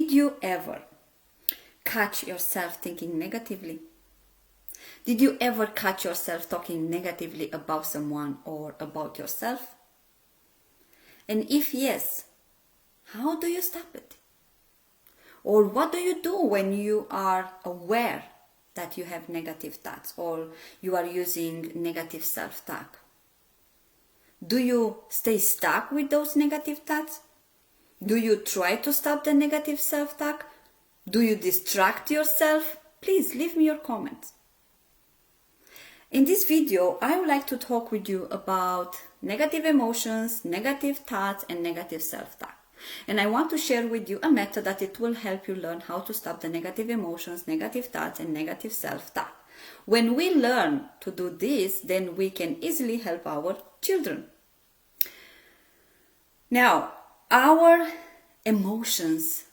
Did you ever catch yourself thinking negatively? Did you ever catch yourself talking negatively about someone or about yourself? And if yes, how do you stop it? Or what do you do when you are aware that you have negative thoughts or you are using negative self-talk? Do you stay stuck with those negative thoughts? Do you try to stop the negative self-talk? Do you distract yourself? Please leave me your comments. In this video, I would like to talk with you about negative emotions, negative thoughts, and negative self-talk. And I want to share with you a method that it will help you learn how to stop the negative emotions, negative thoughts, and negative self-talk. When we learn to do this, then we can easily help our children. Now, our emotions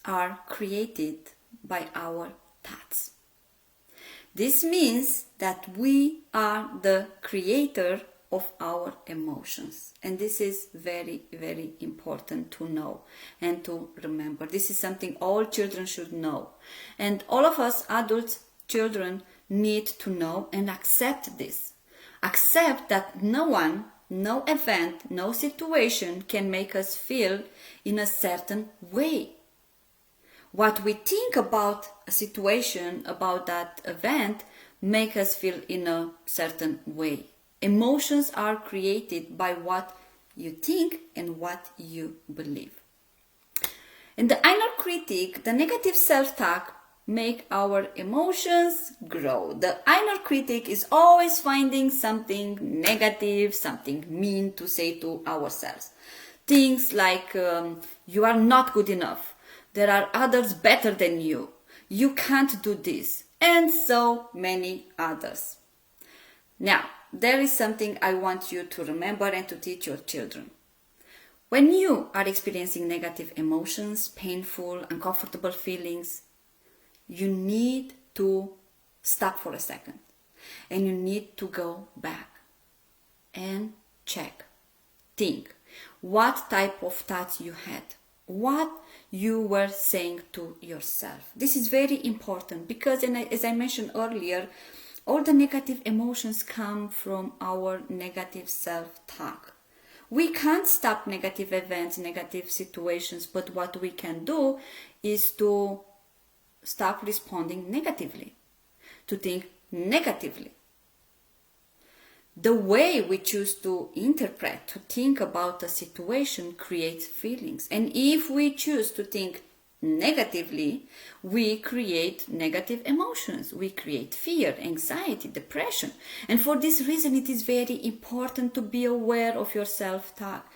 are created by our thoughts. This means that we are the creator of our emotions. And this is very, very important to know and to remember. This is something all children should know. And all of us adults, children, need to know and accept this. Accept that no one, no event, no situation can make us feel in a certain way. What we think about a situation, about that event, make us feel in a certain way. Emotions are created by what you think and what you believe. In the inner critic, the negative self-talk make our emotions grow. The inner critic is always finding something negative, something mean to say to ourselves. Things like, you are not good enough. There are others better than you. You can't do this. And so many others. Now, there is something I want you to remember and to teach your children. When you are experiencing negative emotions, painful, uncomfortable feelings, you need to stop for a second. And you need to go back and check, think what type of thoughts you had, what you were saying to yourself. This is very important because, as I mentioned earlier, all the negative emotions come from our negative self-talk. We can't stop negative events, negative situations, but what we can do is to stop responding negatively, to think negatively. The way we choose to interpret, to think about a situation creates feelings. And if we choose to think negatively, we create negative emotions. We create fear, anxiety, depression. And for this reason, it is very important to be aware of your self-talk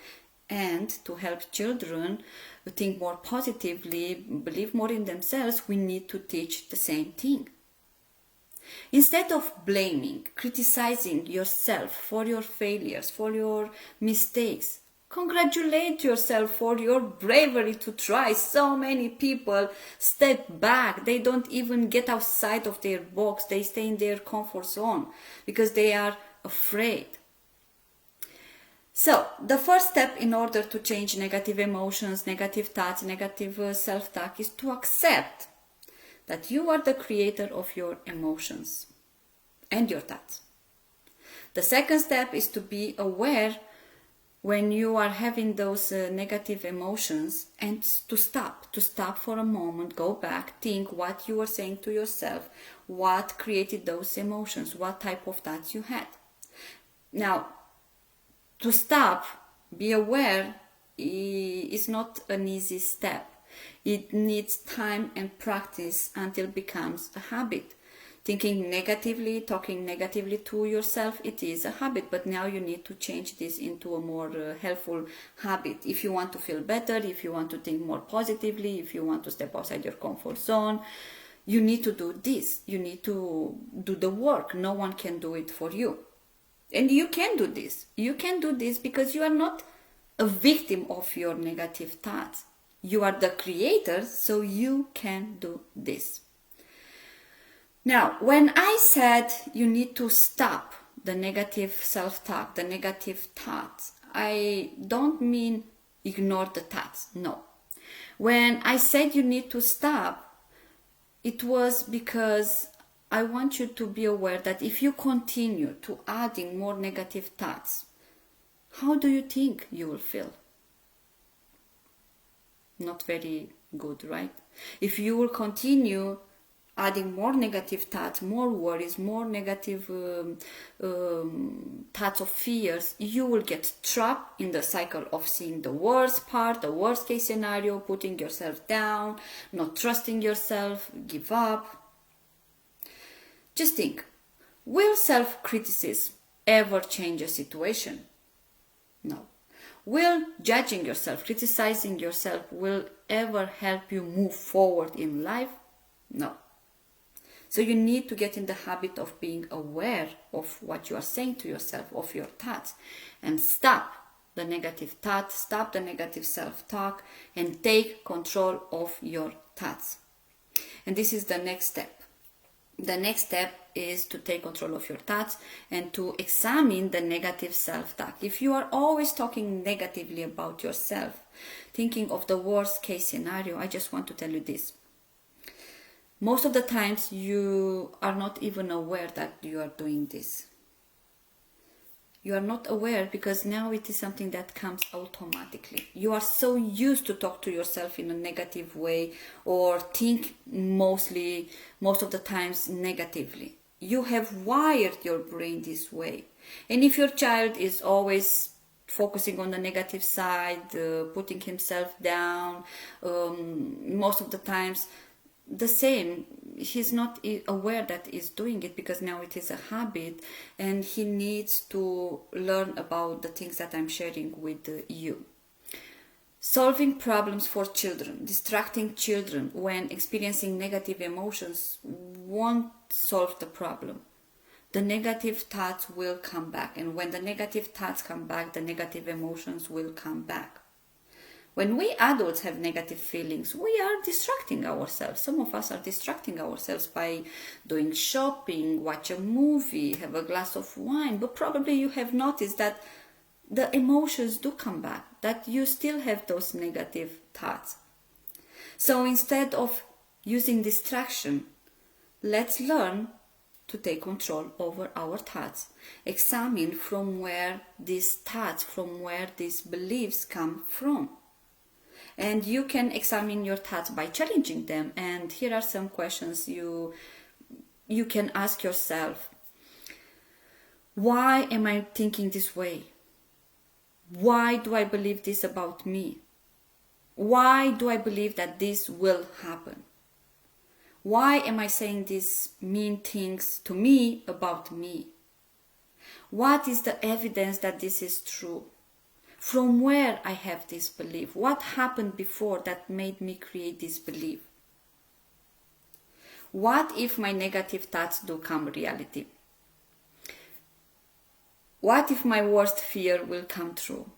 and to help children think more positively, believe more in themselves. We need to teach the same thing. Instead of blaming, criticizing yourself for your failures, for your mistakes, congratulate yourself for your bravery to try. So many people step back. They don't even get outside of their box. They stay in their comfort zone because they are afraid. So, the first step in order to change negative emotions, negative thoughts, negative self-talk is to accept that you are the creator of your emotions and your thoughts. The second step is to be aware when you are having those negative emotions and to stop for a moment, go back, think what you were saying to yourself, what created those emotions, what type of thoughts you had. Now, to stop, be aware is not an easy step. It needs time and practice until it becomes a habit. Thinking negatively, talking negatively to yourself, it is a habit, but now you need to change this into a more helpful habit. If you want to feel better, if you want to think more positively, if you want to step outside your comfort zone, you need to do this. You need to do the work. No one can do it for you. And you can do this. You can do this because you are not a victim of your negative thoughts. You are the creator, so you can do this. Now, when I said you need to stop the negative self-talk, the negative thoughts, I don't mean ignore the thoughts, no. When I said you need to stop, it was because I want you to be aware that if you continue to adding more negative thoughts, how do you think you will feel? Not very good, right? If you will continue adding more negative thoughts, more worries, more negative thoughts of fears, you will get trapped in the cycle of seeing the worst part, the worst case scenario, putting yourself down, not trusting yourself, give up. Just think, will self-criticism ever change a situation? No. Will judging yourself, criticizing yourself, will ever help you move forward in life? No. So you need to get in the habit of being aware of what you are saying to yourself, of your thoughts, and stop the negative thoughts, stop the negative self-talk, and take control of your thoughts. And this is the next step. The next step is to take control of your thoughts and to examine the negative self-talk. If you are always talking negatively about yourself, thinking of the worst case scenario, I just want to tell you this. Most of the times you are not even aware that you are doing this. You are not aware because now it is something that comes automatically. You are so used to talk to yourself in a negative way or think most of the times negatively. You have wired your brain this way. And if your child is always focusing on the negative side, putting himself down, most of the times the same, he's not aware that he's doing it because now it is a habit and he needs to learn about the things that I'm sharing with you. Solving problems for children, distracting children when experiencing negative emotions won't solve the problem. The negative thoughts will come back, and when the negative thoughts come back, the negative emotions will come back. When we adults have negative feelings, we are distracting ourselves. Some of us are distracting ourselves by doing shopping, watch a movie, have a glass of wine. But probably you have noticed that the emotions do come back, that you still have those negative thoughts. So instead of using distraction, let's learn to take control over our thoughts. Examine from where these thoughts, from where these beliefs come from. And you can examine your thoughts by challenging them. And here are some questions you can ask yourself. Why am I thinking this way? Why do I believe this about me? Why do I believe that this will happen? Why am I saying these mean things to me about me? What is the evidence that this is true? From where I have this belief? What happened before that made me create this belief? What if my negative thoughts do come reality? What if my worst fear will come true?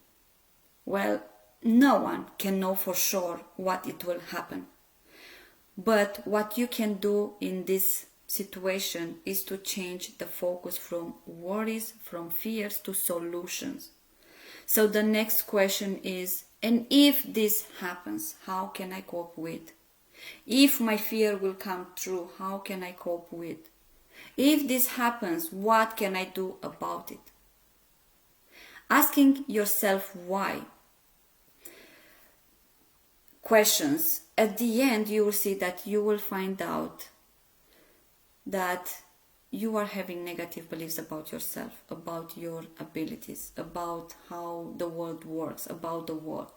Well, no one can know for sure what it will happen. But what you can do in this situation is to change the focus from worries, from fears to solutions. So the next question is, and if this happens, how can I cope with? If my fear will come true, how can I cope with? If this happens, what can I do about it? Asking yourself why questions, at the end you will see that you will find out that you are having negative beliefs about yourself, about your abilities, about how the world works, about the world.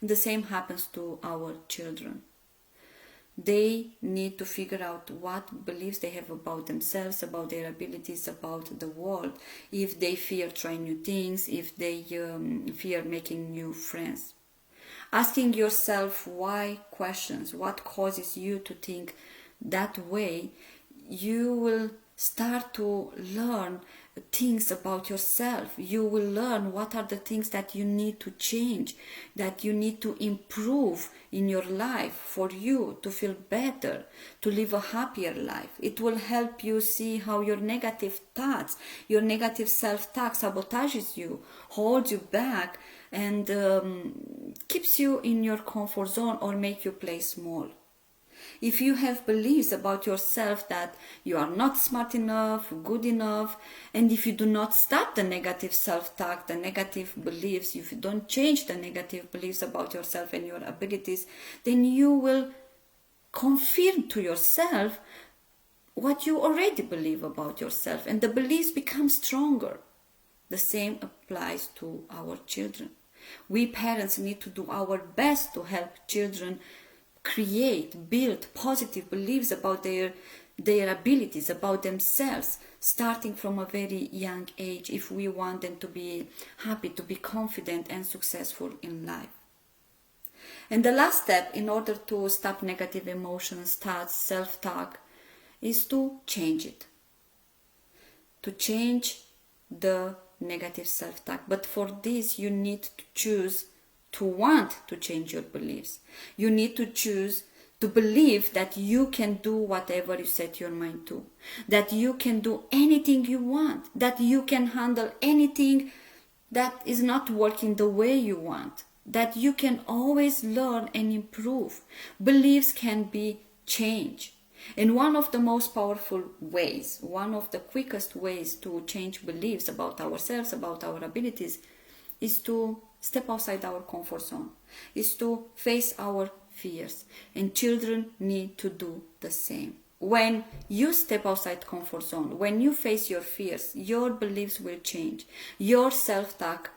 And the same happens to our children. They need to figure out what beliefs they have about themselves, about their abilities, about the world. If they fear trying new things, if they fear making new friends. Asking yourself why questions, what causes you to think that way, you will start to learn things about yourself. You will learn what are the things that you need to change, that you need to improve in your life for you to feel better, to live a happier life. It will help you see how your negative thoughts, your negative self-talk sabotages you, holds you back, and keeps you in your comfort zone or make you play small. If you have beliefs about yourself that you are not smart enough, good enough, and if you do not stop the negative self-talk, the negative beliefs, if you don't change the negative beliefs about yourself and your abilities, then you will confirm to yourself what you already believe about yourself, and the beliefs become stronger. The same applies to our children. We parents need to do our best to help children build positive beliefs about their abilities, about themselves, starting from a very young age, if we want them to be happy, to be confident and successful in life. And the last step in order to stop negative emotions, thoughts, self-talk, is to change it. To change the negative self-talk. But for this, you need to choose to want to change your beliefs. You need to choose to believe that you can do whatever you set your mind to. That you can do anything you want. That you can handle anything that is not working the way you want. That you can always learn and improve. Beliefs can be changed. And one of the most powerful ways, one of the quickest ways to change beliefs about ourselves, about our abilities, is to step outside our comfort zone, is to face our fears. And children need to do the same. When you step outside comfort zone, when you face your fears, your beliefs will change. Your self-talk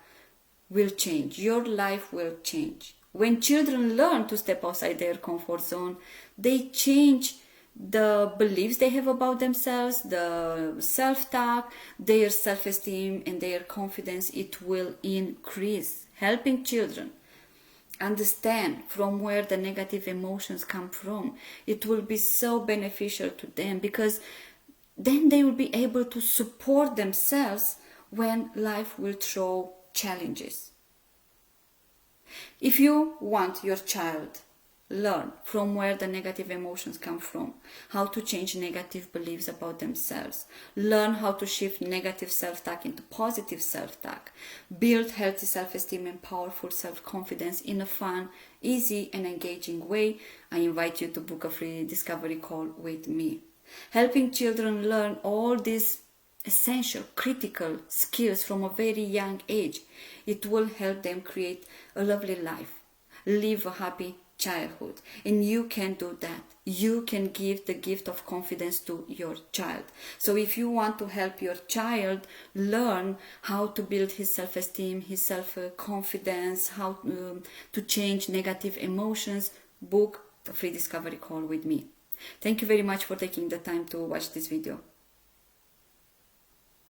will change. Your life will change. When children learn to step outside their comfort zone, they change the beliefs they have about themselves, the self-talk, their self-esteem and their confidence. It will increase. Helping children understand from where the negative emotions come from, it will be so beneficial to them, because then they will be able to support themselves when life will throw challenges. If you want your child learn from where the negative emotions come from, how to change negative beliefs about themselves, learn how to shift negative self-talk into positive self-talk, build healthy self-esteem and powerful self-confidence in a fun, easy and engaging way, I invite you to book a free discovery call with me. Helping children learn all these essential, critical skills from a very young age, it will help them create a lovely life, live a happy childhood. And you can do that. You can give the gift of confidence to your child. So if you want to help your child learn how to build his self-esteem, his self-confidence, how to change negative emotions, book a free discovery call with me. Thank you very much for taking the time to watch this video.